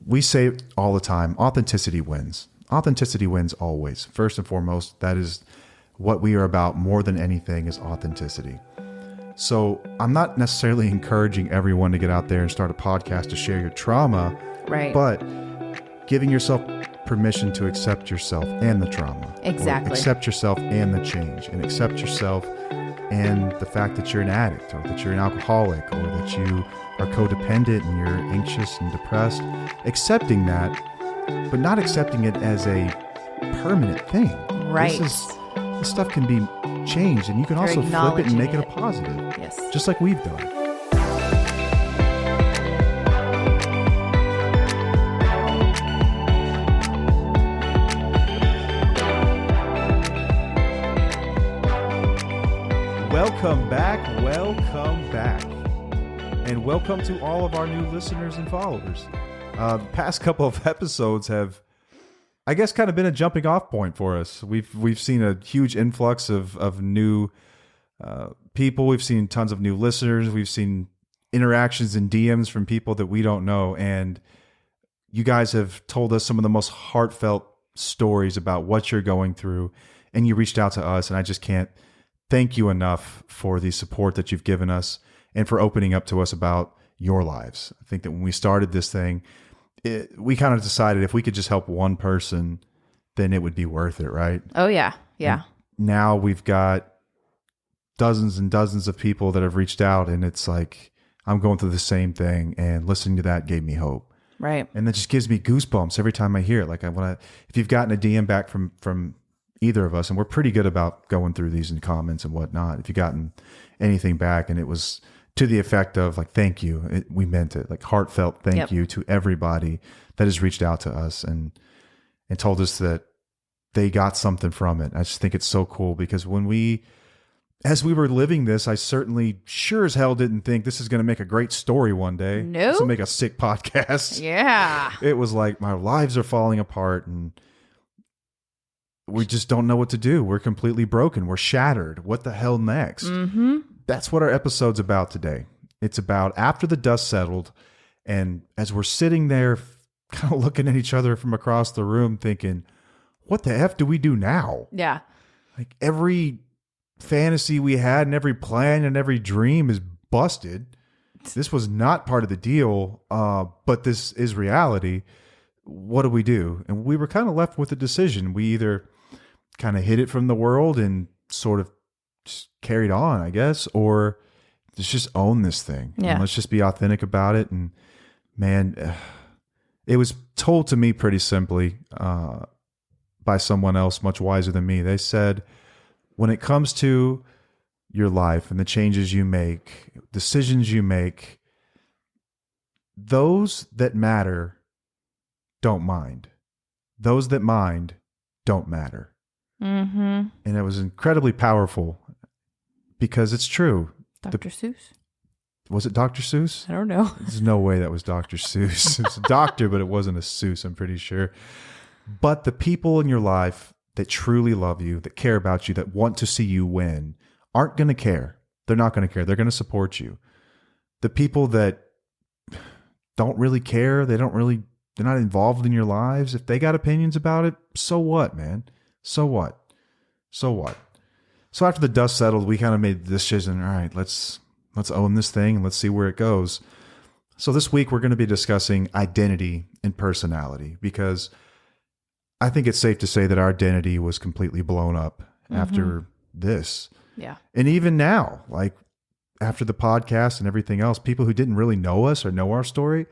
we say all the time, authenticity wins. Authenticity wins always. First and foremost, that is what we are about more than anything is authenticity. So I'm not necessarily encouraging everyone to get out there and start a podcast to share your trauma, right? But giving yourself permission to accept yourself and the trauma. Exactly. Accept yourself and the change, and accept yourself and the fact that you're an addict, or that you're an alcoholic, or that you are codependent and you're anxious and depressed. Accepting that, but not accepting it as a permanent thing. Right. This stuff can be changed, and you can also flip it and make it a positive. Yes. Just like we've done. Welcome back, and welcome to all of our new listeners and followers. The past couple of episodes have, I guess, kind of been a jumping off point for us. We've seen a huge influx of new people. We've seen tons of new listeners. We've seen interactions and DMs from people that we don't know, and you guys have told us some of the most heartfelt stories about what you're going through, and you reached out to us, and I just can't thank you enough for the support that you've given us and for opening up to us about your lives. I think that when we started this thing, we kind of decided if we could just help one person, then it would be worth it, right? Oh, yeah. Yeah. And now we've got dozens and dozens of people that have reached out, and it's like, I'm going through the same thing, and listening to that gave me hope. Right. And that just gives me goosebumps every time I hear it. Like if you've gotten a DM back from either of us, and we're pretty good about going through these in comments and whatnot. If you've gotten anything back and it was to the effect of like, thank you, we meant it, like heartfelt thank you to everybody that has reached out to us and told us that they got something from it. I just think it's so cool because as we were living this, I certainly sure as hell didn't think this is going to make a great story one day. No. This will make a sick podcast. Yeah. It was like my lives are falling apart and we just don't know what to do. We're completely broken. We're shattered. What the hell next? Mm-hmm. That's what our episode's about today. It's about after the dust settled, and as we're sitting there kind of looking at each other from across the room thinking, what the F do we do now? Yeah. Like every fantasy we had and every plan and every dream is busted. This was not part of the deal, but this is reality. What do we do? And we were kind of left with a decision. We either kind of hid it from the world and sort of just carried on, I guess, or just own this thing. Yeah. And let's just be authentic about it. And man, it was told to me pretty simply by someone else much wiser than me. They said, when it comes to your life and the changes you make, decisions you make, those that matter don't mind. Those that mind don't matter. Mm-hmm. And it was incredibly powerful because it's true. Dr. Seuss? Was it Dr. Seuss? I don't know. There's no way that was Dr. Seuss. It's a doctor, but it wasn't a Seuss, I'm pretty sure. But the people in your life that truly love you, that care about you, that want to see you win, aren't going to care. They're not going to care. They're going to support you. The people that don't really care, they're not involved in your lives. If they got opinions about it, so what, man? So what? So after the dust settled, we kind of made the decision, all right, let's own this thing and let's see where it goes. So this week we're going to be discussing identity and personality because I think it's safe to say that our identity was completely blown up after this. Yeah. And even now, like after the podcast and everything else, people who didn't really know us or know our story,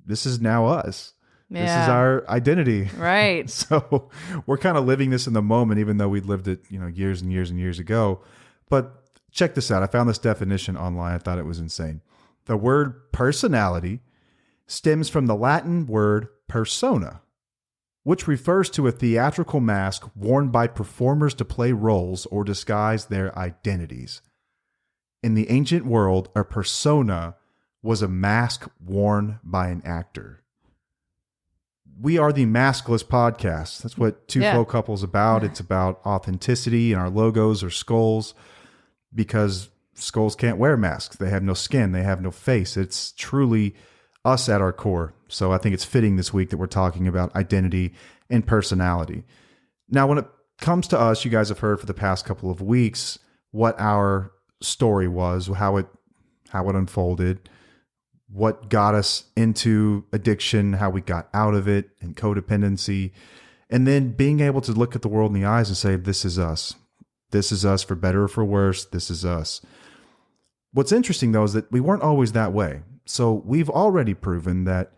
this is now us. Yeah. This is our identity. Right. So we're kind of living this in the moment, even though we lived it, years and years and years ago. But check this out. I found this definition online. I thought it was insane. The word personality stems from the Latin word persona, which refers to a theatrical mask worn by performers to play roles or disguise their identities. In the ancient world, a persona was a mask worn by an actor. We are the Maskless Podcast. That's what Two Flow Couple's about. It's about authenticity, and our logos are skulls because skulls can't wear masks. They have no skin. They have no face. It's truly us at our core. So I think it's fitting this week that we're talking about identity and personality. Now, when it comes to us, you guys have heard for the past couple of weeks what our story was, how it unfolded, what got us into addiction, how we got out of it, and codependency, and then being able to look at the world in the eyes and say, this is us. This is us, for better or for worse. This is us. What's interesting, though, is that we weren't always that way. So we've already proven that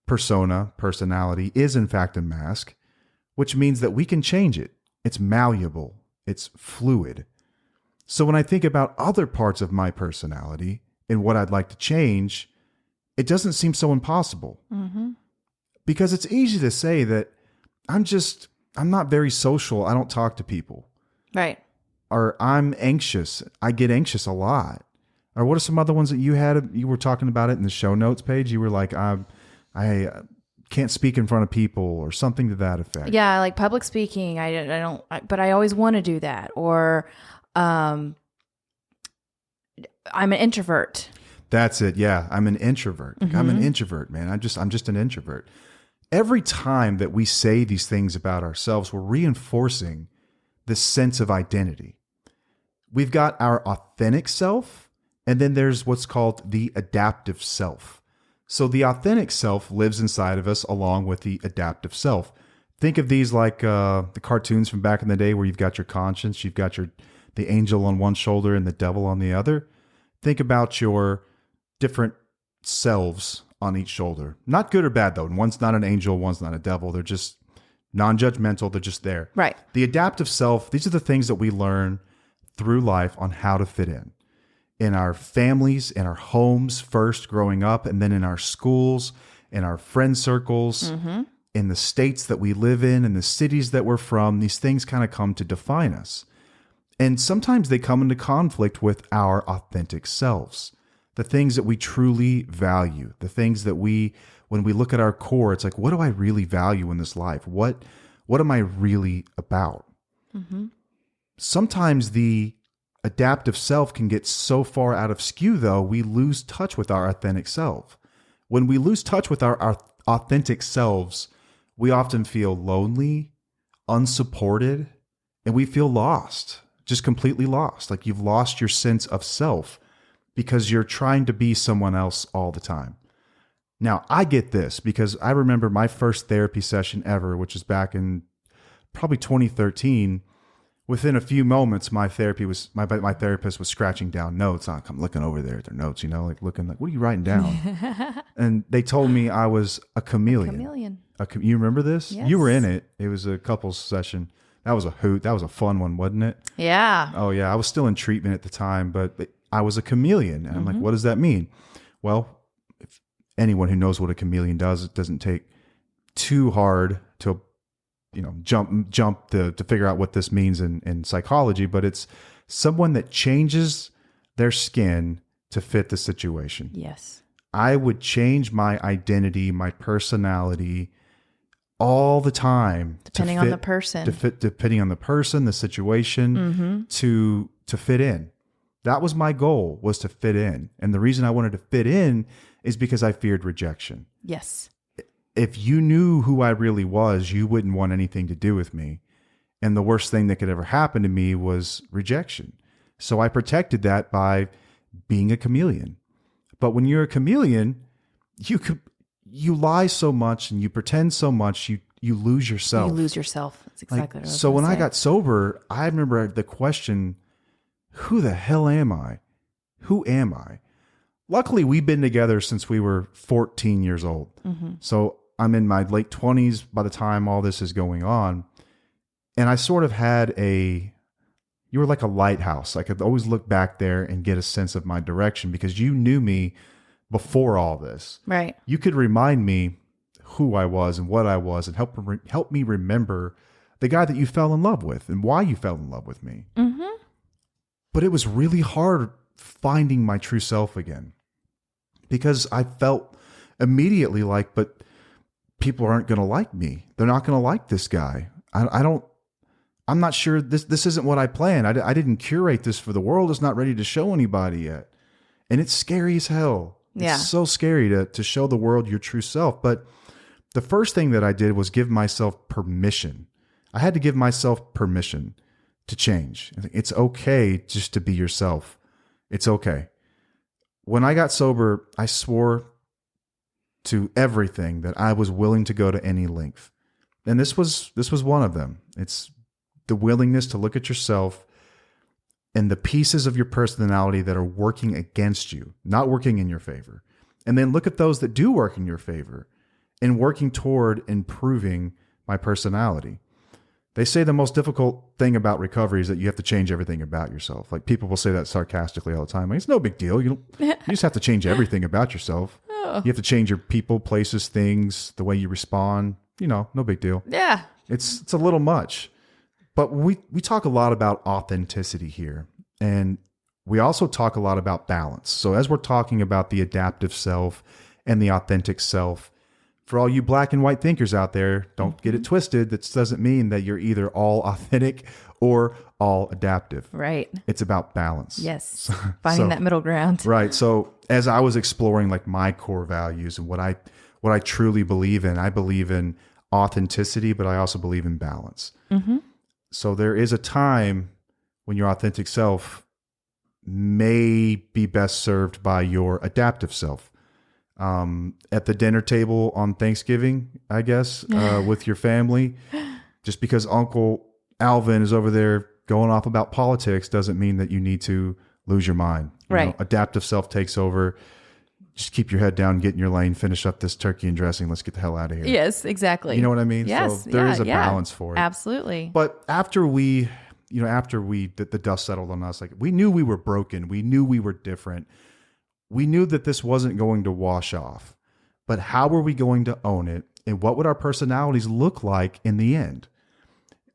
personality, is in fact a mask, which means that we can change it. It's malleable. It's fluid. So when I think about other parts of my personality and what I'd like to change, it doesn't seem so impossible. Because it's easy to say that I'm not very social. I don't talk to people. Right. Or I'm anxious. I get anxious a lot. Or what are some other ones that you had? You were talking about it in the show notes page. You were like, I can't speak in front of people, or something to that effect. Yeah, like public speaking. I don't, but I always want to do that. Or I'm an introvert. That's it. Yeah, I'm an introvert. I'm an introvert, man. I'm just an introvert. Every time that we say these things about ourselves, we're reinforcing this sense of identity. We've got our authentic self, and then there's what's called the adaptive self. So the authentic self lives inside of us along with the adaptive self. Think of these like the cartoons from back in the day where you've got your conscience, you've got the angel on one shoulder and the devil on the other. Think about your different selves on each shoulder. Not good or bad, though. One's not an angel, one's not a devil. They're just non-judgmental. They're just there. Right. The adaptive self, these are the things that we learn through life on how to fit in our families, in our homes first growing up, and then in our schools, in our friend circles, in the states that we live in the cities that we're from. These things kind of come to define us. And sometimes they come into conflict with our authentic selves, the things that we truly value, the things that when we look at our core, it's like, what do I really value in this life? What am I really about? Sometimes the adaptive self can get so far out of skew, though, we lose touch with our authentic self. When we lose touch with our authentic selves, we often feel lonely, unsupported, and we feel lost, just completely lost. Like you've lost your sense of self because you're trying to be someone else all the time. Now, I get this because I remember my first therapy session ever, which is back in probably 2013. Within a few moments, my therapist was scratching down notes. I'm looking over there at their notes, like looking like, what are you writing down? And they told me I was a chameleon. You remember this? Yes. You were in it. It was a couples session. That was a hoot. That was a fun one, wasn't it? Yeah. Oh, yeah. I was still in treatment at the time, but I was a chameleon. And I'm like, what does that mean? Well, if anyone who knows what a chameleon does, it doesn't take too hard to jump to figure out what this means in psychology, but it's someone that changes their skin to fit the situation. Yes. I would change my identity, my personality all the time. Depending on the person. Depending on the person, the situation, to fit in. That was my goal, was to fit in. And the reason I wanted to fit in is because I feared rejection. Yes. If you knew who I really was, you wouldn't want anything to do with me. And the worst thing that could ever happen to me was rejection. So I protected that by being a chameleon. But when you're a chameleon, you lie so much and you pretend so much, you lose yourself. You lose yourself. That's exactly what I was So when gonna I say. got sober, I remember the question, who the hell am I? Who am I? Luckily, we've been together since we were 14 years old. So I'm in my late 20s by the time all this is going on. And I sort of had you were like a lighthouse. I could always look back there and get a sense of my direction because you knew me before all this. Right. You could remind me who I was and what I was and help me remember the guy that you fell in love with and why you fell in love with me. But it was really hard finding my true self again because I felt immediately like, but people aren't going to like me. They're not going to like this guy. I'm not sure this isn't what I planned. I didn't curate this for the world. It's not ready to show anybody yet. And it's scary as hell. Yeah. It's so scary to show the world your true self. But the first thing that I did was give myself permission. I had to give myself permission to change. It's okay just to be yourself. It's okay. When I got sober, I swore to everything that I was willing to go to any length. And this was one of them. It's the willingness to look at yourself and the pieces of your personality that are working against you, not working in your favor. And then look at those that do work in your favor and working toward improving my personality. They say the most difficult thing about recovery is that you have to change everything about yourself. Like people will say that sarcastically all the time. Like, it's no big deal. You just have to change everything about yourself. You have to change your people, places, things, the way you respond. No big deal. Yeah. It's a little much. But we talk a lot about authenticity here. And we also talk a lot about balance. So as we're talking about the adaptive self and the authentic self, for all you black and white thinkers out there, don't get it twisted. That doesn't mean that you're either all authentic or all adaptive. Right. It's about balance. Yes. Finding that middle ground. Right. So as I was exploring like my core values and what I truly believe in, I believe in authenticity, but I also believe in balance. Mm-hmm. So there is a time when your authentic self may be best served by your adaptive self. At the dinner table on Thanksgiving, I guess, with your family, just because Uncle Alvin is over there going off about politics doesn't mean that you need to lose your mind. Right. Adaptive self takes over. Just keep your head down, get in your lane, finish up this turkey and dressing. Let's get the hell out of here. Yes, exactly. You know what I mean? Yes. So there is a balance for it. Absolutely. But after the dust settled on us, like we knew we were broken. We knew we were different. We knew that this wasn't going to wash off, but how were we going to own it? And what would our personalities look like in the end?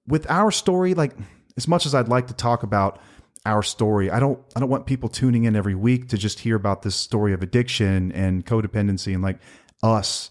With our story, like as much as I'd like to talk about our story, I don't want people tuning in every week to just hear about this story of addiction and codependency and like us.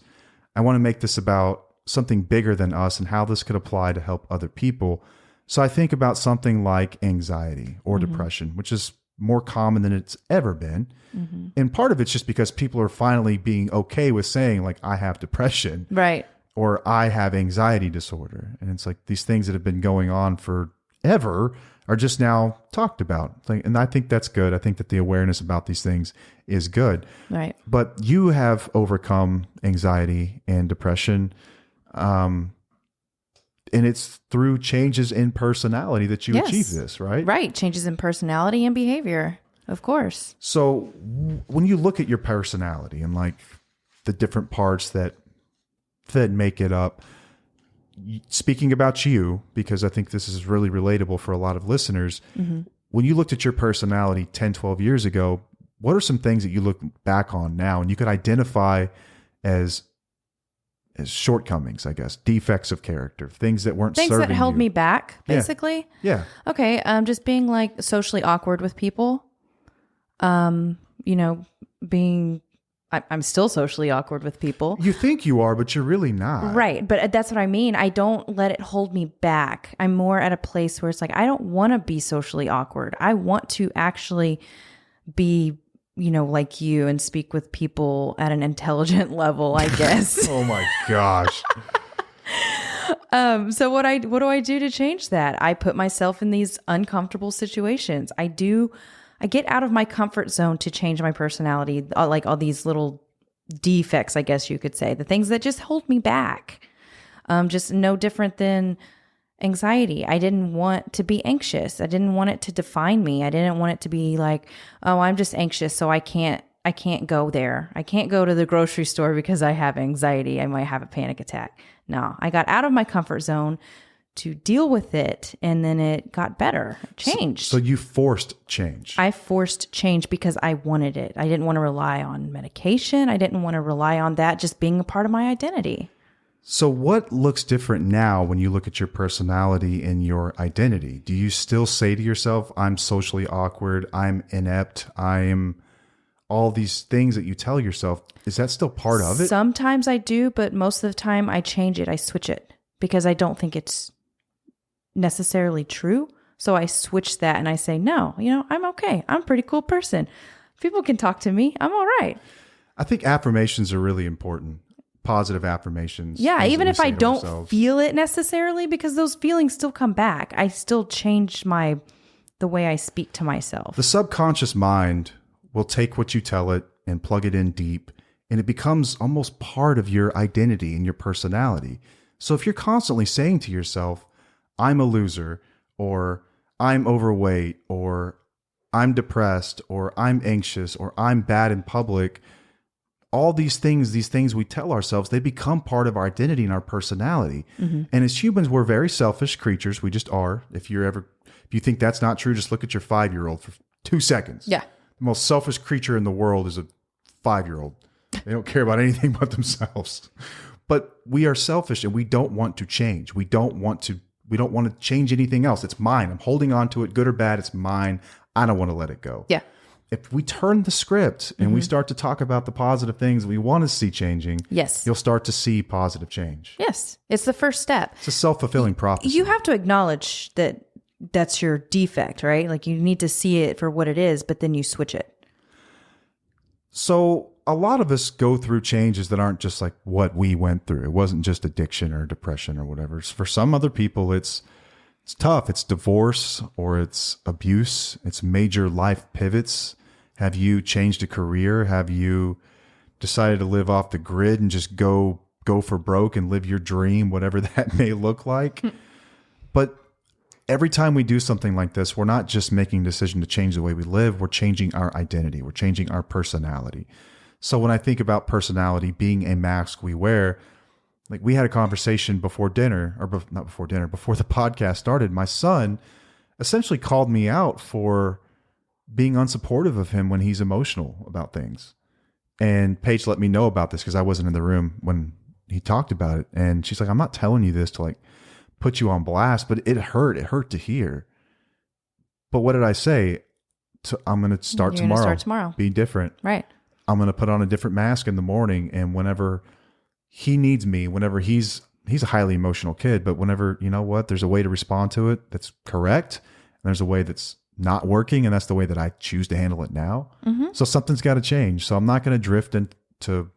I want to make this about something bigger than us and how this could apply to help other people. So I think about something like anxiety or depression, which is more common than it's ever been. Mm-hmm. And part of it's just because people are finally being okay with saying like, I have depression. Right. Or I have anxiety disorder. And it's like these things that have been going on forever are just now talked about. And I think that's good. I think that the awareness about these things is good. Right. But you have overcome anxiety and depression. And it's through changes in personality that you achieve this, right? Right. Changes in personality and behavior, of course. So when you look at your personality and like the different parts that make it up, speaking about you, because I think this is really relatable for a lot of listeners, when you looked at your personality 10, 12 years ago, what are some things that you look back on now and you could identify as shortcomings, I guess, defects of character, things that weren't things serving that held you. me back, basically. Yeah. Okay. Just being like socially awkward with people. I'm still socially awkward with people. You think you are, but you're really not. Right. But that's what I mean. I don't let it hold me back. I'm more at a place where it's like, I don't want to be socially awkward. I want to actually be like you and speak with people at an intelligent level, I guess. Oh my gosh. So what do I do to change that? I put myself in these uncomfortable situations. I get out of my comfort zone to change my personality, like all these little defects, I guess you could say, the things that just hold me back. Just no different than anxiety. I didn't want to be anxious. I didn't want it to define me. I didn't want it to be like, oh, I'm just anxious, so I can't go there. I can't go to the grocery store because I have anxiety. I might have a panic attack. No, I got out of my comfort zone to deal with it, and then it got better. It changed. So you forced change. I forced change because I wanted it. I didn't want to rely on medication. I didn't want to rely on that just being a part of my identity. So what looks different now when you look at your personality and your identity? Do you still say to yourself, I'm socially awkward, I'm inept, I'm all these things that you tell yourself? Is that still part of it? Sometimes I do, but most of the time I change it. I switch it because I don't think it's necessarily true. So I switch that and I say, no, I'm okay. I'm a pretty cool person. People can talk to me. I'm all right. I think affirmations are really important. Positive affirmations. Yeah, things even that we if I say to don't ourselves. feel it necessarily, because those feelings still come back. I still change the way I speak to myself. The subconscious mind will take what you tell it and plug it in deep, and it becomes almost part of your identity and your personality. So if you're constantly saying to yourself, I'm a loser, or I'm overweight, or I'm depressed, or I'm anxious, or I'm bad in public, all these things we tell ourselves, they become part of our identity and our personality. And as humans, we're very selfish creatures. We just are. If you think that's not true, just look at your 5-year-old for 2 seconds. Yeah. The most selfish creature in the world is a 5-year-old. They don't care about anything but themselves. But we are selfish and we don't want to change. We don't want to change anything else. It's mine. I'm holding on to it, good or bad. It's mine. I don't want to let it go. Yeah. If we turn the script and we start to talk about the positive things we want to see changing, Yes. you'll start to see positive change. Yes. It's the first step. It's a self-fulfilling prophecy. You have to acknowledge that that's your defect, right? Like you need to see it for what it is, but then you switch it. So a lot of us go through changes that aren't just like what we went through. It wasn't just addiction or depression or whatever. For some other people, it's tough. It's divorce or it's abuse. It's major life pivots. Have you changed a career? Have you decided to live off the grid and just go for broke and live your dream, whatever that may look like? But every time we do something like this, we're not just making a decision to change the way we live. We're changing our identity. We're changing our personality. So when I think about personality being a mask we wear, like we had a conversation before dinner, or not before dinner, before the podcast started. My son essentially called me out for being unsupportive of him when he's emotional about things. And Paige let me know about this because I wasn't in the room when he talked about it. And she's like, I'm not telling you this to like put you on blast, but it hurt. It hurt to hear. But what did I say? I'm going to start You're gonna tomorrow. start tomorrow. Be different. Right. I'm going to put on a different mask in the morning. And whenever he needs me, whenever he's a highly emotional kid, but whenever, you know what, there's a way to respond to it that's correct. And there's a way that's not working. And that's the way that I choose to handle it now. So something's got to change. So I'm not going to drift into,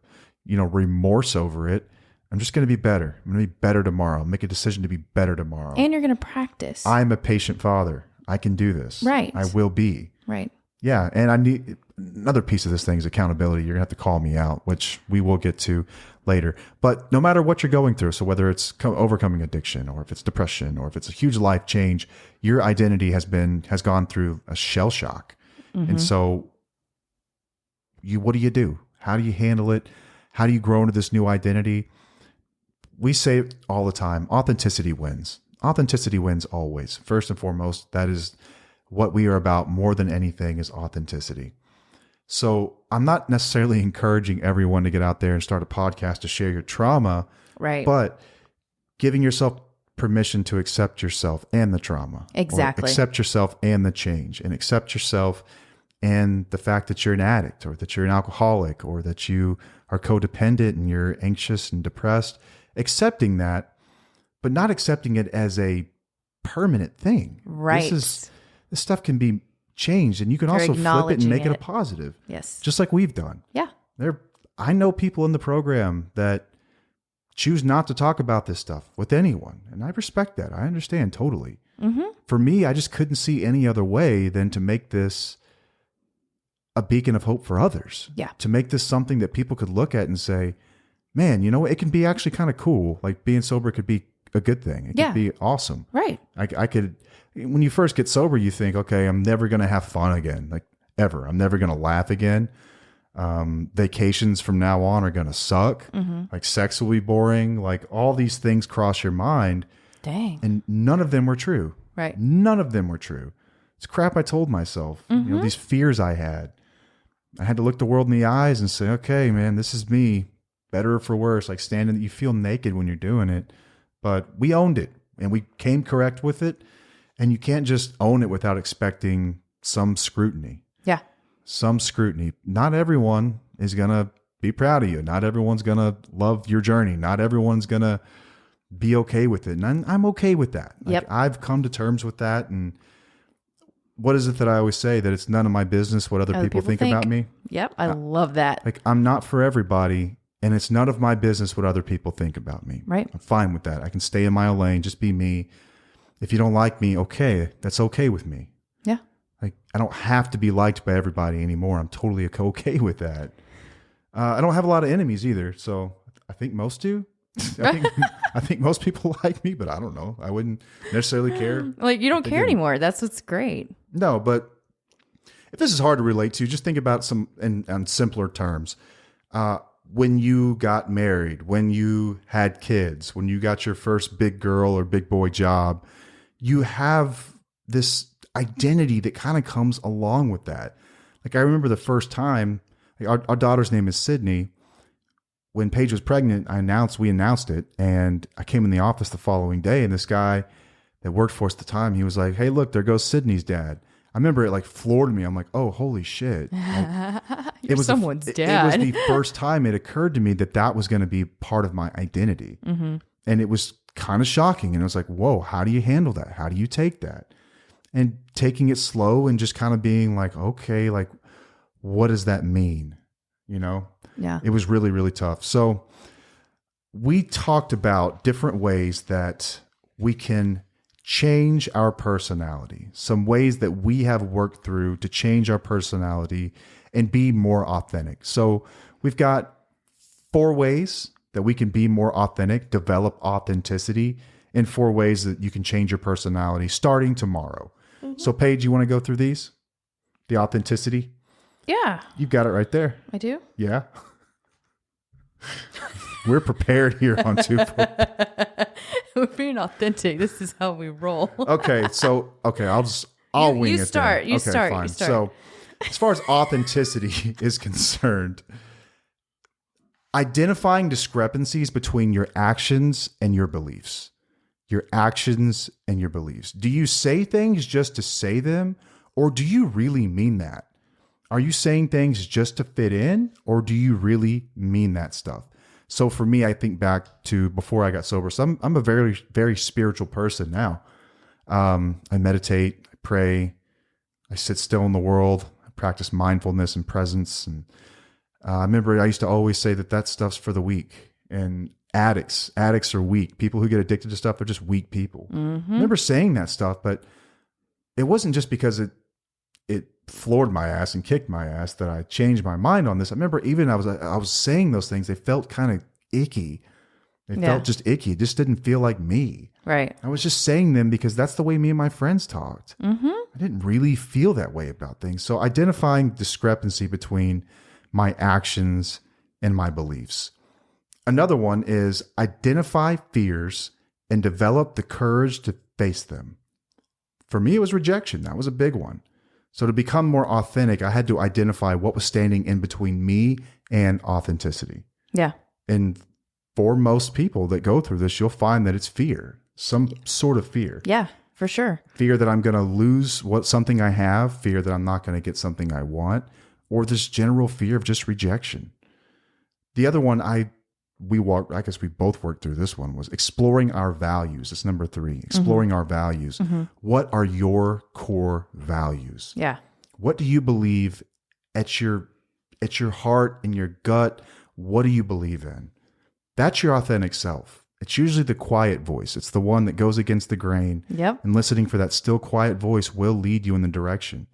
remorse over it. I'm just going to be better. I'm going to be better tomorrow. Make a decision to be better tomorrow. And you're going to practice. I'm a patient father. I can do this. Right. I will be. Right. Yeah. And I need another piece of this thing is accountability. You're going to have to call me out, which we will get to later. But no matter what you're going through, so whether it's overcoming addiction or if it's depression or if it's a huge life change, your identity has gone through a shell shock. And so what do? How do you handle it? How do you grow into this new identity? We say it all the time, authenticity wins. Authenticity wins always. First and foremost, that is what we are about more than anything is authenticity. So I'm not necessarily encouraging everyone to get out there and start a podcast to share your trauma, Right. but giving yourself permission to accept yourself and the trauma. Exactly. Or accept yourself and the change, and accept yourself and the fact that you're an addict or that you're an alcoholic or that you are codependent and you're anxious and depressed. Accepting that, but not accepting it as a permanent thing. Right. This stuff can be changed, and you can You're also flip it and make it a acknowledging it. positive. Yes. Just like we've done. Yeah. I know people in the program that choose not to talk about this stuff with anyone, and I respect that. I understand totally. For me, I just couldn't see any other way than to make this a beacon of hope for others. Yeah. To make this something that people could look at and say, man, it can be actually kind of cool. Like being sober could be a good thing. It could be awesome. Right. I could, when you first get sober, you think, okay, I'm never going to have fun again. Like ever. I'm never going to laugh again. Vacations from now on are going to suck. Like sex will be boring. Like all these things cross your mind. Dang. And none of them were true. Right. None of them were true. It's crap I told myself. These fears I had to look the world in the eyes and say, okay, man, this is me. Better or for worse, like you feel naked when you're doing it, but we owned it and we came correct with it. And you can't just own it without expecting some scrutiny. Yeah. Some scrutiny. Not everyone is going to be proud of you. Not everyone's going to love your journey. Not everyone's going to be okay with it. And I'm okay with that. Like, Yep. I've come to terms with that. And what is it that I always say? That it's none of my business what other people think about me. Yep. I love that. Like, I'm not for everybody, and it's none of my business what other people think about me. Right. I'm fine with that. I can stay in my own lane, just be me. If you don't like me, okay, that's okay with me. Yeah. Like, I don't have to be liked by everybody anymore. I'm totally okay with that. I don't have a lot of enemies either, so I think most do. I think most people like me, but I don't know. I wouldn't necessarily care. Like, you don't care anymore. That's what's great. No, but if this is hard to relate to, just think about some in simpler terms. When you got married, when you had kids, when you got your first big girl or big boy job, you have this identity that kind of comes along with that. Like, I remember the first time, like our daughter's name is Sydney. When Paige was pregnant, we announced it, and I came in the office the following day, and this guy that worked for us at the time, he was like, "Hey, look, there goes Sydney's dad." I remember it like floored me. I'm like, "Oh, holy shit!" Like, You're someone's dad. It was the first time it occurred to me that was going to be part of my identity, and it was kind of shocking. And I was like, "Whoa, how do you handle that? How do you take that?" And taking it slow and just kind of being like, "Okay, like, what does that mean?" You know? Yeah. It was really, really tough. So we talked about different ways that we can change our personality, some ways that we have worked through to change our personality and be more authentic. So we've got 4 ways that we can be more authentic, develop authenticity, and 4 ways that you can change your personality starting tomorrow. So Paige, you want to go through these? The authenticity? Yeah. You've got it right there. I do. Yeah. We're prepared here on 2 We're being authentic. This is how we roll. Okay, I'll wing it. You start. Then. You okay, start. Fine. You start. So, as far as authenticity is concerned, identifying discrepancies between your actions and your beliefs. Your actions and your beliefs. Do you say things just to say them, or do you really mean that? Are you saying things just to fit in, or do you really mean that stuff? So for me, I think back to before I got sober. So I'm a very, very spiritual person now. I meditate, I pray, I sit still in the world, I practice mindfulness and presence. And I remember I used to always say that stuff's for the weak. And addicts are weak. People who get addicted to stuff, they're just weak people. I remember saying that stuff, but it wasn't just because it floored my ass and kicked my ass that I changed my mind on this. I remember even I was saying those things. They felt kind of icky. They felt just icky. It just didn't feel like me. Right. I was just saying them because that's the way me and my friends talked. I didn't really feel that way about things. So identifying discrepancy between my actions and my beliefs. Another one is identify fears and develop the courage to face them. For me, it was rejection. That was a big one. So to become more authentic, I had to identify what was standing in between me and authenticity. Yeah. And for most people that go through this, you'll find that it's fear, some sort of fear. Yeah, for sure. Fear that I'm going to lose something I have, fear that I'm not going to get something I want, or this general fear of just rejection. The other one I guess we both worked through this one, was exploring our values. It's number 3, exploring our values. What are your core values? Yeah. What do you believe at your heart, in your gut? What do you believe in? That's your authentic self. It's usually the quiet voice. It's the one that goes against the grain. Yep. And listening for that still quiet voice will lead you in the direction.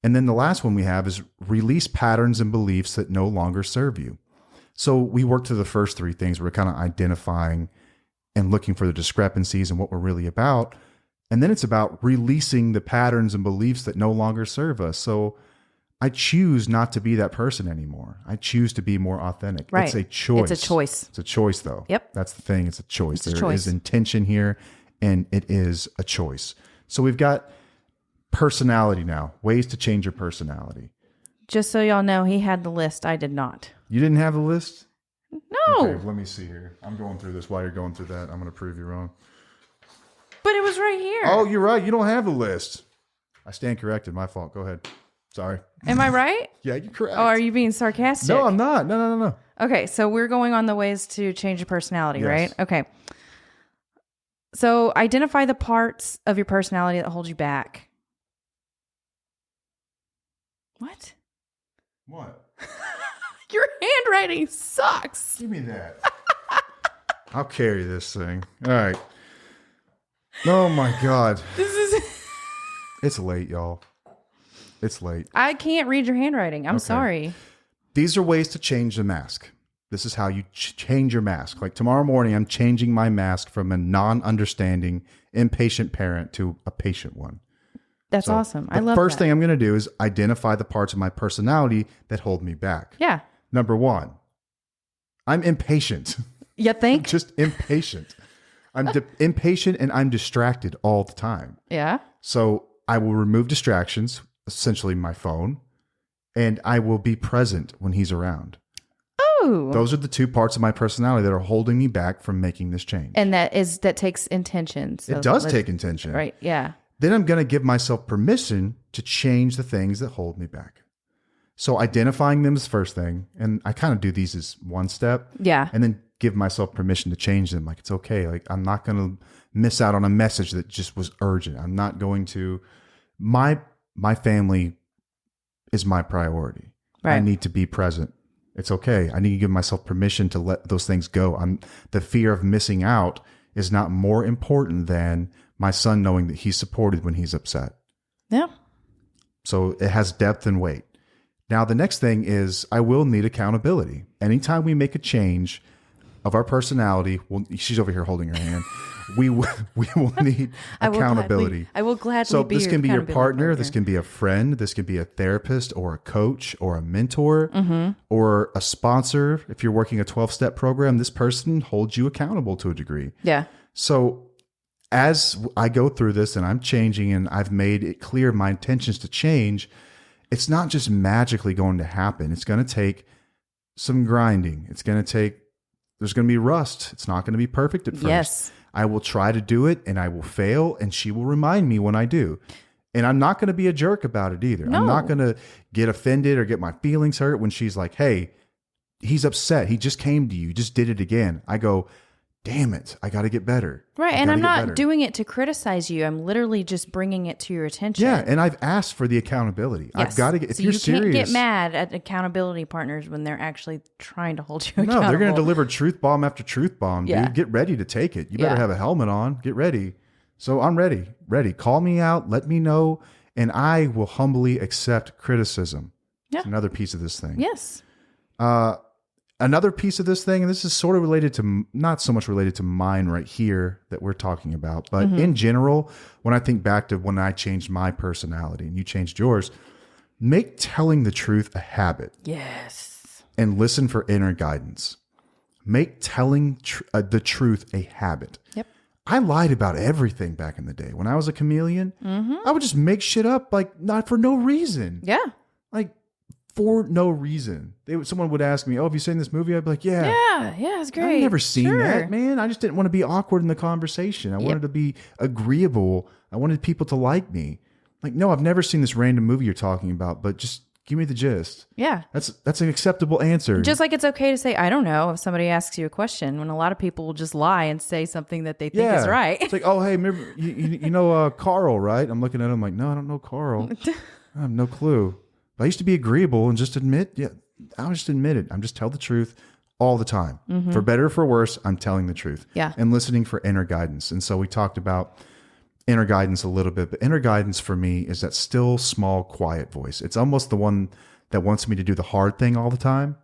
And then the last one we have is release patterns and beliefs that no longer serve you. So we worked through the first 3 things. We're kind of identifying and looking for the discrepancies and what we're really about. And then it's about releasing the patterns and beliefs that no longer serve us. So I choose not to be that person anymore. I choose to be more authentic. Right. It's a choice. It's a choice. It's a choice, though. Yep. That's the thing. It's a choice. There is choice. intention here, and it is a choice. So we've got personality now, ways to change your personality. Just so y'all know, he had the list. I did not. You didn't have the list? No. Okay, let me see here. I'm going through this while you're going through that. I'm going to prove you wrong. But it was right here. Oh, you're right. You don't have the list. I stand corrected. My fault. Go ahead. Sorry. Am I right? Yeah, you're correct. Oh, are you being sarcastic? No, I'm not. No. Okay, so we're going on the ways to change your personality, Yes. right? Okay. So identify the parts of your personality that hold you back. What? What? Your handwriting sucks. Give me that. I'll carry this thing. All right. Oh my God. This is. It's late, y'all. It's late. I can't read your handwriting. I'm Okay. sorry. These are ways to change the mask. This is how you change your mask. Like tomorrow morning, I'm changing my mask from a non-understanding, impatient parent to a patient one. That's So awesome. I love The first that. thing I'm going to do is identify the parts of my personality that hold me back. Yeah. Number one, I'm impatient. You think? Just impatient. I'm impatient and I'm distracted all the time. Yeah. So I will remove distractions, essentially my phone, and I will be present when he's around. Oh. Those are the two parts of my personality that are holding me back from making this change. And that takes intention. So it does let's- take intention. Right. Yeah. Then I'm going to give myself permission to change the things that hold me back. So identifying them is the first thing. And I kind of do these as one step. Yeah. And then give myself permission to change them. Like, it's okay. Like, I'm not going to miss out on a message that just was urgent. I'm not going to, my family is my priority. Right. I need to be present. It's okay. I need to give myself permission to let those things go. The fear of missing out is not more important than my son knowing that he's supported when he's upset. Yeah. So it has depth and weight. Now, the next thing is I will need accountability. Anytime we make a change of our personality, she's over here holding her hand. We will need accountability. I will gladly So be this your can be your accountability partner, this can be a friend, this can be a therapist or a coach or a mentor or a sponsor. If you're working a 12-step program, this person holds you accountable to a degree. Yeah. So as I go through this and I'm changing and I've made it clear my intentions to change, it's not just magically going to happen. It's going to take some grinding. There's going to be rust. It's not going to be perfect at first. Yes. I will try to do it and I will fail and she will remind me when I do. And I'm not going to be a jerk about it either. No. I'm not going to get offended or get my feelings hurt when she's like, hey, he's upset. He just came to you. You just did it again. I go, damn it. I got to get better. Right. I And gotta I'm get not better. doing it to criticize you. I'm literally just bringing it to your attention. Yeah. And I've asked for the accountability. Yes. I've got to get, if so you're you serious. can't get mad at accountability partners when they're actually trying to hold you accountable. No, they're going to deliver truth bomb after truth bomb, Yeah. dude. Get ready to take it. You better Yeah. have a helmet on. Get ready. So I'm ready. Ready. Call me out. Let me know. And I will humbly accept criticism. Yeah. It's another piece of this thing. Yes. Another piece of this thing, and this is sort of related to, not so much related to mine right here that we're talking about, but in general, when I think back to when I changed my personality and you changed yours, make telling the truth a habit. Yes. And listen for inner guidance. Make telling the truth a habit. Yep. I lied about everything back in the day. When I was a chameleon, I would just make shit up, like, not for no reason. Yeah. Like, for no reason. Someone would ask me, oh, have you seen this movie? I'd be like, yeah. Yeah. Yeah. It's great. I've never seen Sure. that, man. I just didn't want to be awkward in the conversation. I wanted to be agreeable. I wanted people to like me. Like, no, I've never seen this random movie you're talking about, but just give me the gist. Yeah. That's an acceptable answer. Just like it's okay to say, I don't know, if somebody asks you a question, when a lot of people will just lie and say something that they think is right. It's like, oh, hey, remember, you know Carl, right? I'm looking at him like, no, I don't know Carl. I have no clue. But I used to be agreeable and just admit, I'll just admit it. I'm just tell the truth all the time. For better or for worse, I'm telling the truth. Yeah. And listening for inner guidance. And so we talked about inner guidance a little bit, but inner guidance for me is that still small, quiet voice. It's almost the one that wants me to do the hard thing all the time.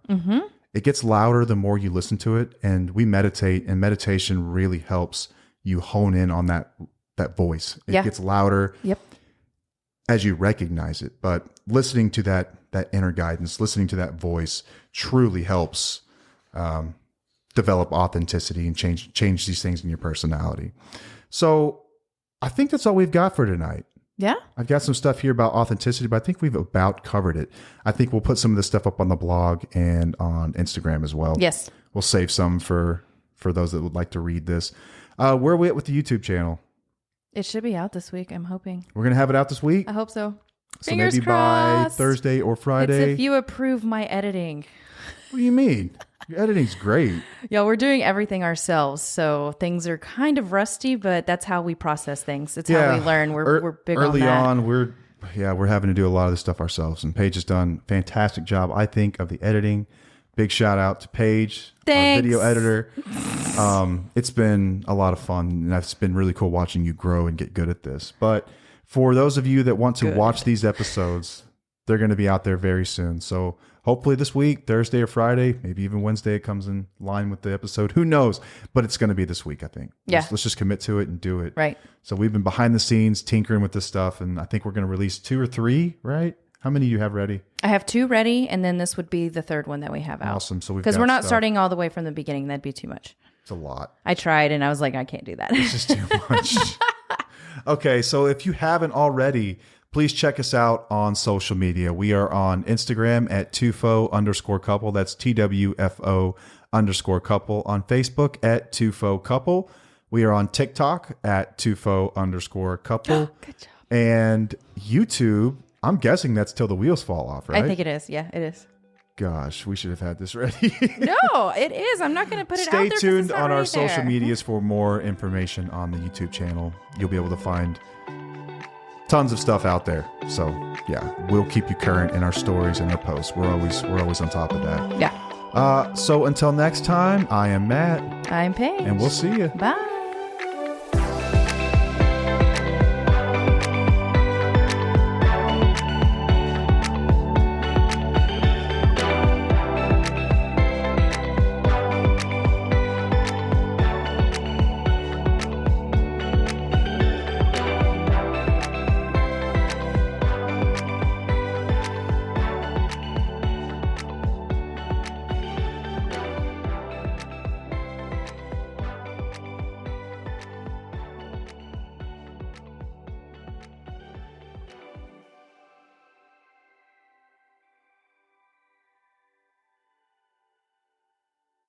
It gets louder the more you listen to it. And we meditate, and meditation really helps you hone in on that voice. It gets louder Yep. as you recognize it. But listening to that inner guidance, listening to that voice truly helps develop authenticity and change these things in your personality. So I think that's all we've got for tonight. Yeah. I've got some stuff here about authenticity, but I think we've about covered it. I think we'll put some of this stuff up on the blog and on Instagram as well. Yes. We'll save some for those that would like to read this. Where are we at with the YouTube channel? It should be out this week, I'm hoping. We're going to have it out this week. I hope so. So Fingers maybe crossed. by Thursday or It's Friday. if you approve my editing. What do you mean? Your editing's great. Yeah, we're doing everything ourselves, so things are kind of rusty, but that's how we process things. It's how we learn. We're big early on that. on. Yeah, we're having to do a lot of this stuff ourselves, and Paige has done a fantastic job, I think, of the editing. Big shout out to Paige, our video editor. It's been a lot of fun, and it's been really cool watching you grow and get good at this. But for those of you that want to watch these episodes, they're going to be out there very soon. So hopefully this week, Thursday or Friday, maybe even Wednesday, it comes in line with the episode. Who knows? But it's going to be this week, I think. Yeah. Let's just commit to it and do it. Right. So we've been behind the scenes tinkering with this stuff, and I think we're going to release 2 or 3, right? How many do you have ready? I have 2 ready, and then this would be the 3rd one that we have out. Awesome. So because we're not starting all the way from the beginning. That'd be too much. It's a lot. I tried, and I was like, I can't do that. It's just too much. Okay, so if you haven't already, please check us out on social media. We are on Instagram at @tufo_couple. That's TWFO_couple. On Facebook at @tufocouple. We are on TikTok at @tufo_couple. Good job. And YouTube, I'm guessing that's Till the Wheels Fall Off, right? I think it is. Yeah, it is. Gosh, we should have had this ready. No, it is. I'm not going to put it out there. Stay 'cause tuned it's not on our right social there. medias for more information on the YouTube channel. You'll be able to find tons of stuff out there. So yeah, we'll keep you current in our stories and our posts. We're always on top of that. Yeah. So until next time, I am Matt. I'm Paige. And we'll see you. Bye.